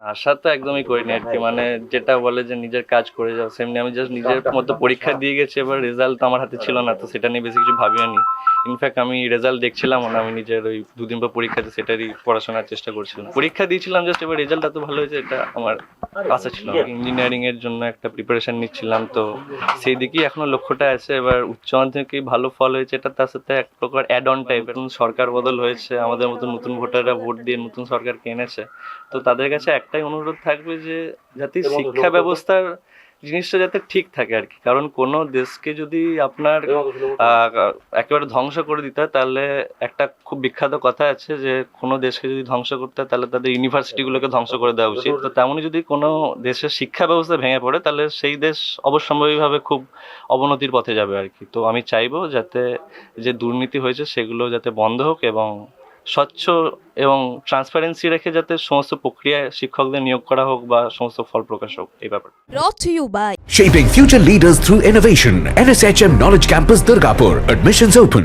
আশা তো একদমই করিনি আর কি, মানে যেটা বলে যে নিজের কাজ করে যাও, সেমনি আমি জাস্ট নিজের মতো পরীক্ষা দিয়ে গেছি। এবার রেজাল্ট তো আমার হাতে ছিল না, তো সেটা নিয়ে বেশি কিছু ভাবিও নি। ইনফ্যাক্ট আমি রেজাল্ট দেখছিলাম না, আমি নিজের ওই দুদিন পর পরীক্ষাতে সেটারই পড়াশোনার চেষ্টা করছিলাম। পরীক্ষা দিয়েছিলাম জাস্ট, এবার রেজাল্ট এত ভালো হয়েছে এটা আমার আশা ছিল না। ইঞ্জিনিয়ারিং এর জন্য একটা প্রিপারেশন নিচ্ছিলাম, তো সেই দিকেই এখনো লক্ষ্যটা আছে। এবার উচ্চ মাধ্যমিকে ভালো ফল হয়েছে, এটা তার সাথে এক প্রকার অ্যাড অন টাইপের। সরকার বদল হয়েছে, আমাদের মতো নতুন ভোটাররা ভোট দিয়ে নতুন সরকারকে এনেছে, তো তাদের কাছে একটাই অনুরোধ থাকবে যে যাতে শিক্ষা ব্যবস্থার জিনিসটা যাতে ঠিক থাকে আর কি। কারণ কোনো দেশকে যদি আপনার একেবারে ধ্বংস করে দিতে হয়, তাহলে একটা খুব বিখ্যাত কথা আছে যে কোনো দেশকে যদি ধ্বংস করতে হয় তাহলে তাদের ইউনিভার্সিটিগুলোকে ধ্বংস করে দেওয়া উচিত। তো তেমনই যদি কোনো দেশের শিক্ষা ব্যবস্থা ভেঙে পড়ে, তাহলে সেই দেশ অবশ্যম্ভাবীভাবে খুব অবনতির পথে যাবে আর কি। তো আমি চাইবো যাতে যে দুর্নীতি হয়েছে সেগুলো যাতে বন্ধ হোক, এবং স্বচ্ছ এবং ট্রান্সপারেন্সি রেখে যাতে সমস্ত প্রক্রিয়ায় শিক্ষকদের নিয়োগ করা হোক বা সমস্ত ফল প্রকাশ হোক, এই ব্যাপার। Brought to you by Shaping future leaders through innovation. NSHM Knowledge Campus, Durgapur. Admissions open.